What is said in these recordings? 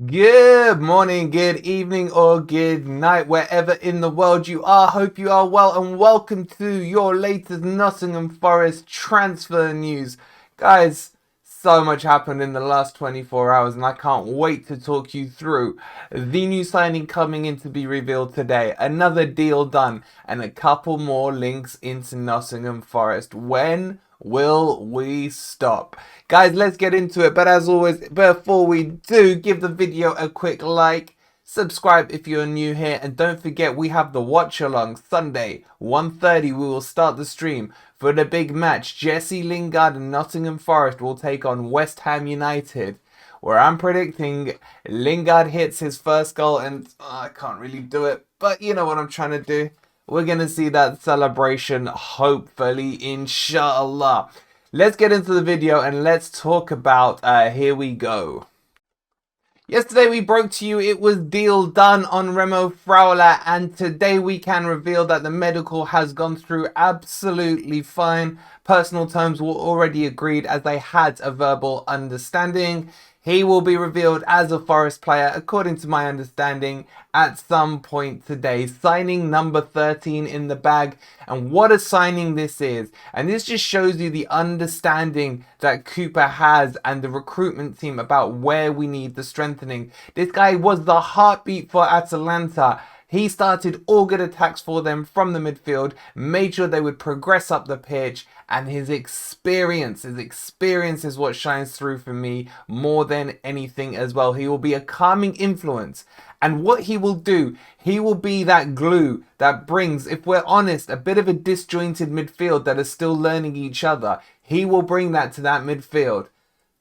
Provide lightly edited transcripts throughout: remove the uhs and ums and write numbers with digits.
Good morning, good evening, or good night, wherever in the world you are. Hope you are well, and welcome to your latest Nottingham Forest transfer news. Guys, so much happened in the last 24 hours, and I can't wait to talk you through the new signing coming in to be revealed today, another deal done, and a couple more links into Nottingham Forest. When will we stop? Guys, let's get into it. But as always, before we do, give the video a quick like, subscribe if you're new here, and don't forget we have the watch along Sunday 1:30. We will start the stream for the big match. Jesse Lingard and Nottingham Forest will take on West Ham United, where I'm predicting Lingard hits his first goal, and I can't really do it, but you know what I'm trying to do. We're going to see that celebration, hopefully, inshallah. Let's get into the video and let's talk about, here we go. Yesterday we broke to you it was deal done on Remo Freuler, and today we can reveal that the medical has gone through absolutely fine. Personal terms were already agreed as they had a verbal understanding. He will be revealed as a Forest player, according to my understanding, at some point today. Signing number 13 in the bag, and what a signing this is. And this just shows you the understanding that Cooper has and the recruitment team about where we need the strengthening. This guy was the heartbeat for Atalanta. He started all good attacks for them from the midfield, made sure they would progress up the pitch, and his experience is what shines through for me more than anything as well. He will be a calming influence, and what he will do, he will be that glue that brings, if we're honest, a bit of a disjointed midfield that are still learning each other. He will bring that to that midfield.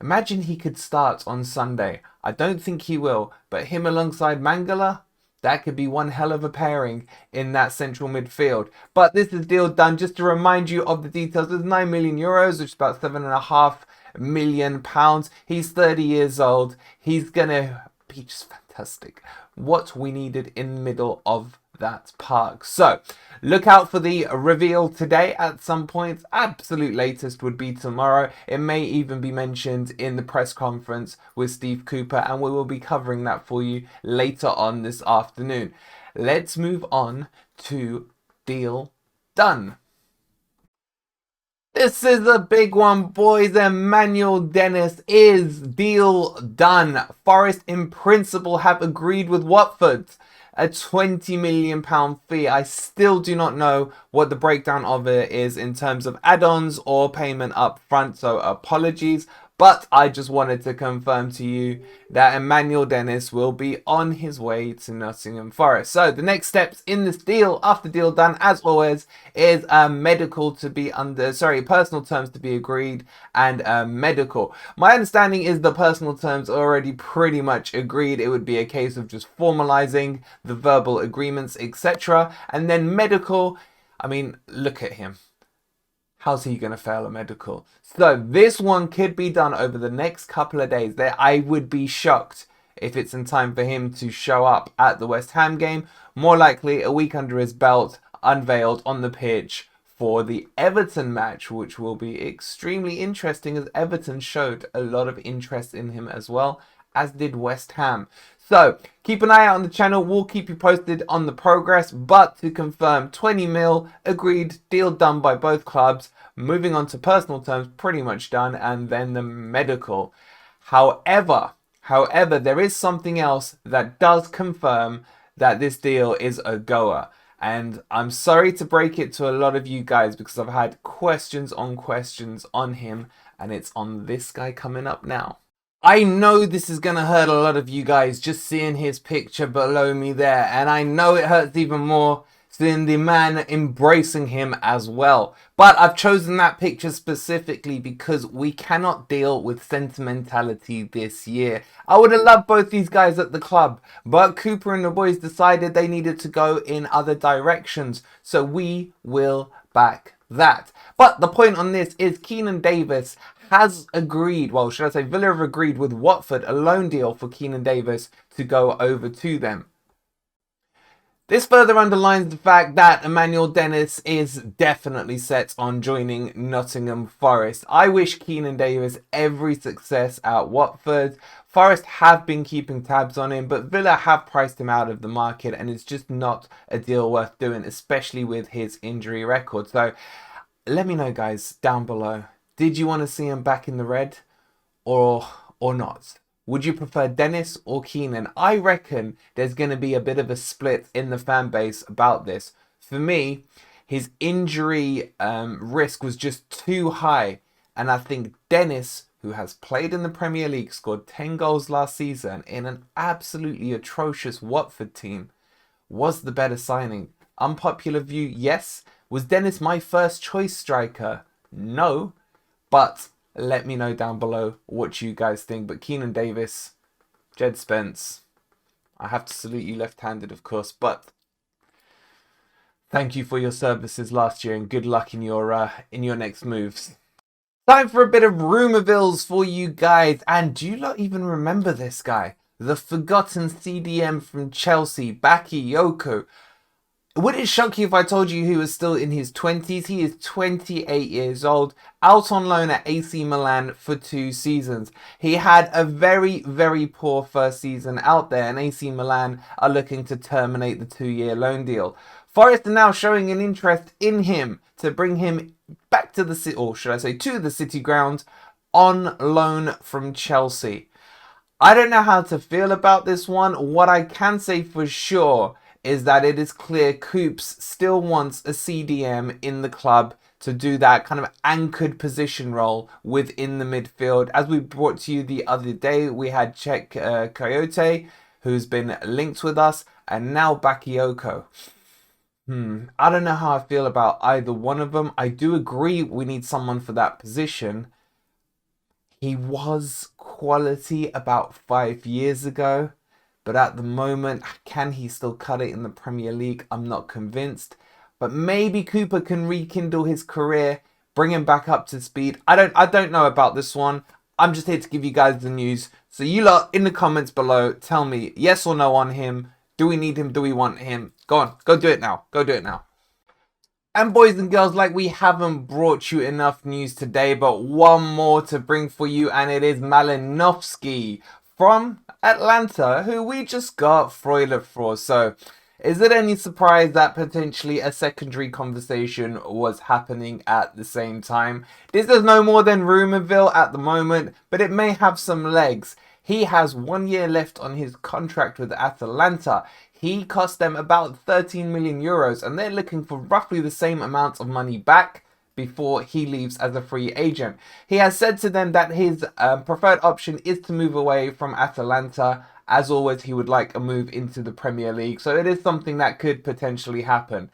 Imagine he could start on Sunday. I don't think he will, but him alongside Mangala, that could be one hell of a pairing in that central midfield. But this is deal done. Just to remind you of the details, there's 9 million euros, which is about £7.5 million. He's 30 years old. He's going to be just fantastic. What we needed in the middle of that park. So look out for the reveal today at some point. Absolute latest would be tomorrow. It may even be mentioned in the press conference with Steve Cooper, and we will be covering that for you later on this afternoon. Let's move on to deal done. This is a big one, boys. Emmanuel Dennis is deal done. Forest in principle have agreed with Watford a £20 million fee. I still do not know what the breakdown of it is in terms of add-ons or payment up front, so apologies. But I just wanted to confirm to you that Emmanuel Dennis will be on his way to Nottingham Forest. So the next steps in this deal, after deal done, as always, is a personal terms to be agreed, and medical. My understanding is the personal terms are already pretty much agreed. It would be a case of just formalizing the verbal agreements, etc. And then medical, I mean, look at him. How's he going to fail a medical? So this one could be done over the next couple of days. I would be shocked if it's in time for him to show up at the West Ham game. More likely a week under his belt, unveiled on the pitch for the Everton match, which will be extremely interesting as Everton showed a lot of interest in him as well, as did West Ham. So keep an eye out on the channel. We'll keep you posted on the progress. But to confirm, 20 mil agreed, deal done by both clubs. Moving on to personal terms, pretty much done, and then the medical. However, there is something else that does confirm that this deal is a goer. And I'm sorry to break it to a lot of you guys, because I've had questions on him, and it's on this guy coming up now. I know this is going to hurt a lot of you guys just seeing his picture below me there, and I know it hurts even more seeing the man embracing him as well. But I've chosen that picture specifically because we cannot deal with sentimentality this year. I would have loved both these guys at the club, but Cooper and the boys decided they needed to go in other directions, so we will back that. But the point on this is Keinan Davis has agreed, well, should I say Villa have agreed with Watford a loan deal for Keinan Davis to go over to them. This further underlines the fact that Emmanuel Dennis is definitely set on joining Nottingham Forest. I wish Keinan Davis every success at Watford. Forest have been keeping tabs on him, but Villa have priced him out of the market, and it's just not a deal worth doing, especially with his injury record. So let me know, guys, down below. Did you want to see him back in the red or not? Would you prefer Dennis or Keenan? I reckon there's going to be a bit of a split in the fan base about this. For me, his injury risk was just too high. And I think Dennis, who has played in the Premier League, scored 10 goals last season in an absolutely atrocious Watford team, was the better signing. Unpopular view, yes. Was Dennis my first choice striker? No. But let me know down below what you guys think. But Keenan Davis, Jed Spence, I have to salute you left-handed, of course, but thank you for your services last year and good luck in your next moves. Time for a bit of Rumourvilles for you guys. And do you not even remember this guy? The forgotten CDM from Chelsea, Bakayoko. Would it shock you if I told you he was still in his 20s? He is 28 years old, out on loan at AC Milan for 2 seasons. He had a very, very poor first season out there, and AC Milan are looking to terminate the 2-year loan deal. Forest are now showing an interest in him to bring him back to the city, or should I say to the City ground, on loan from Chelsea. I don't know how to feel about this one. What I can say for sure is that it is clear Coops still wants a CDM in the club to do that kind of anchored position role within the midfield. As we brought to you the other day, we had Czech Coyote, who's been linked with us, and now Bakayoko. I don't know how I feel about either one of them. I do agree we need someone for that position. He was quality about 5 years ago. But at the moment, can he still cut it in the Premier League? I'm not convinced. But maybe Cooper can rekindle his career, bring him back up to speed. I don't know about this one. I'm just here to give you guys the news. So you lot in the comments below, tell me yes or no on him. Do we need him? Do we want him? Go on, go do it now. Go do it now. And boys and girls, like we haven't brought you enough news today, but one more to bring for you, and it is MALINOVSKYI from Atlanta, who we just got Freuler for. So is it any surprise that potentially a secondary conversation was happening at the same time? This is no more than Rumourville at the moment, but it may have some legs. He has 1 year left on his contract with Atalanta. He cost them about 13 million euros, and they're looking for roughly the same amount of money back before he leaves as a free agent. He has said to them that his preferred option is to move away from Atalanta. As always, he would like a move into the Premier League, so it is something that could potentially happen.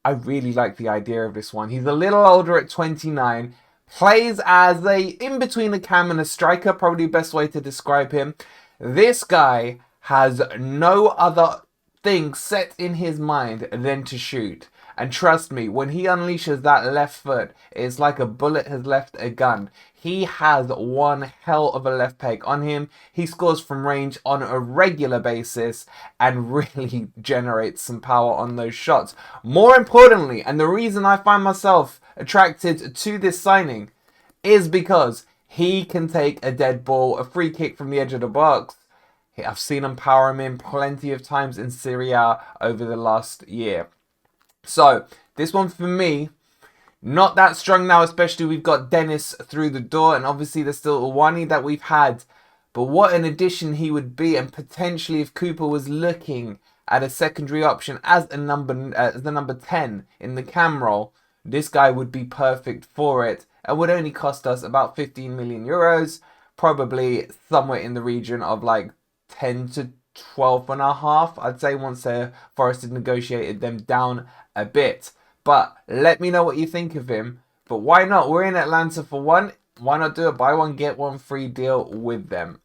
I really like the idea of this one. He's a little older at 29, plays as a in-between a cam and a striker, probably the best way to describe him. This guy has no other thing set in his mind than to shoot. And trust me, when he unleashes that left foot, it's like a bullet has left a gun. He has one hell of a left peg on him. He scores from range on a regular basis and really generates some power on those shots. More importantly, and the reason I find myself attracted to this signing is because he can take a dead ball, a free kick from the edge of the box. I've seen him power him in plenty of times in Serie A over the last year. So, this one for me, not that strong now, especially we've got Dennis through the door, and obviously there's still Iwani that we've had. But what an addition he would be, and potentially if Cooper was looking at a secondary option as the number 10 in the cam role, this guy would be perfect for it. It would only cost us about 15 million euros, probably somewhere in the region of like 10 to 12 and a half, I'd say, once Forest had negotiated them down a bit. But let me know what you think of him. But why not? We're in Atlanta for one. Why not do a buy one, get one free deal with them?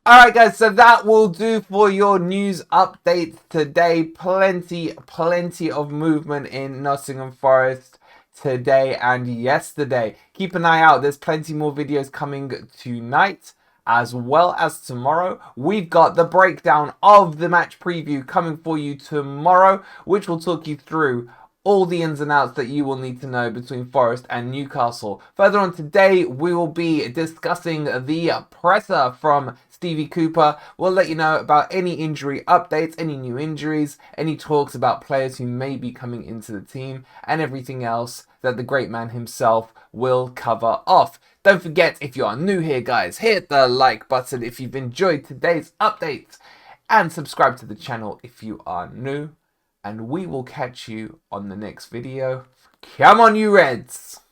Alright guys, so that will do for your news updates today. Plenty of movement in Nottingham Forest today and yesterday. Keep an eye out. There's plenty more videos coming tonight, as well as tomorrow. We've got the breakdown of the match preview coming for you tomorrow, which will talk you through all the ins and outs that you will need to know between Forest and Newcastle. Further on today, we will be discussing the presser from Stevie Cooper. We'll let you know about any injury updates, any new injuries, any talks about players who may be coming into the team, and everything else that the great man himself will cover off. Don't forget, if you are new here, guys, hit the like button if you've enjoyed today's update, and subscribe to the channel if you are new. And we will catch you on the next video. Come on, you Reds!